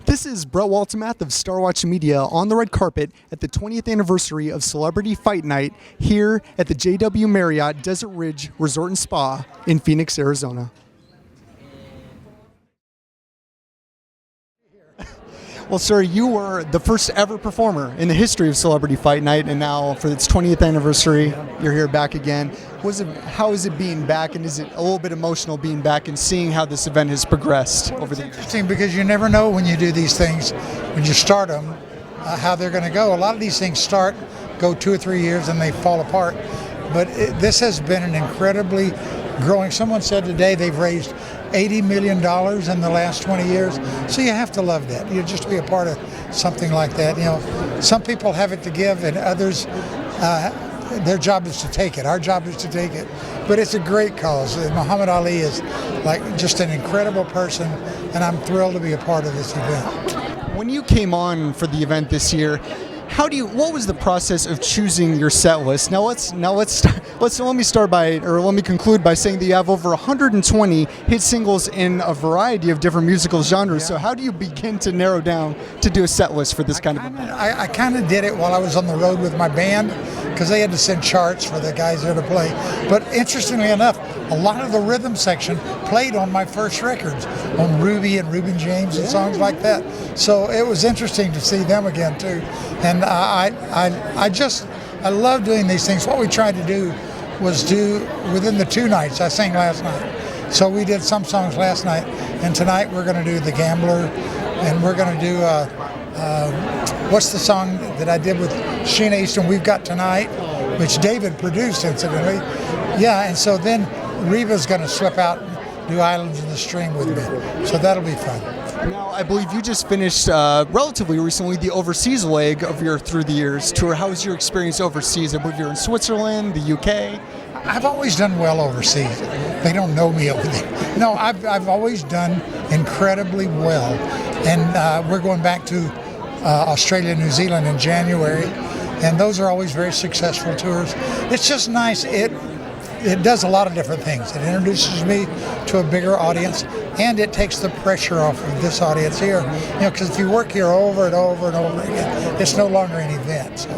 This is Brett Waltemath of Star Watch Media on the red carpet at the 20th anniversary of Celebrity Fight Night here at the JW Marriott Desert Ridge Resort and Spa in Phoenix, Arizona. Well, sir, you were the first ever performer in the history of Celebrity Fight Night, and now for its 20th anniversary, you're here back again. How is it being back, and is it a little bit emotional being back and seeing how this event has progressed over the years? It's interesting because you never know when you do these things, when you start them, how they're going to go. A lot of these things go 2 or 3 years, and they fall apart. But this has been an incredibly growing. Someone said today they've raised $80 million in the last 20 years. So you have to love that. You just be a part of something like that. You know, some people have it to give, and others, their job is to take it. Our job is to take it. But it's a great cause. Muhammad Ali is like just an incredible person, and I'm thrilled to be a part of this event. When you came on for the event this year, what was the process of choosing your set list? Let me conclude by saying that you have over 120 hit singles in a variety of different musical genres. So how do you begin to narrow down to do a set list for this kind of event? I kind of did it while I was on the road with my band, because they had to send charts for the guys there to play. But interestingly enough, a lot of the rhythm section played on my first records, on Ruby and Reuben James and songs like that. So it was interesting to see them again too. And I love doing these things. What we tried to do was do within the 2 nights. I sang last night. So we did some songs last night, and tonight we're going to do The Gambler, and we're going to do, what's the song that I did with Sheena Easton, We've Got Tonight, which David produced, incidentally. Yeah, and so then Reva's going to slip out and do Islands in the Stream with me. So that'll be fun. Now, I believe you just finished relatively recently the overseas leg of your Through the Years tour. How was your experience overseas? I believe you're in Switzerland, the UK. I've always done well overseas. They don't know me over there. No, I've always done incredibly well. And we're going back to Australia and New Zealand in January. And those are always very successful tours. It's just nice. It does a lot of different things. It introduces me to a bigger audience, and it takes the pressure off of this audience here. You know, because if you work here over and over and over again, it's no longer an event. So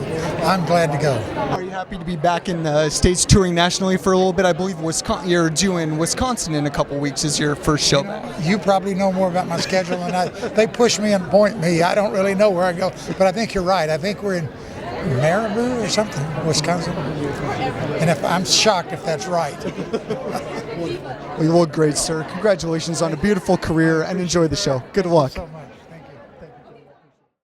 I'm glad to go. Are you happy to be back in the States touring nationally for a little bit? I believe you're doing Wisconsin in a couple weeks as your first show back. You probably know more about my schedule than I. They push me and point me. I don't really know where I go, but I think you're right. I think we're in Maribou or something, Wisconsin. And I'm shocked if that's right. Well, you look great, sir. Congratulations on a beautiful career, and enjoy the show. Good luck.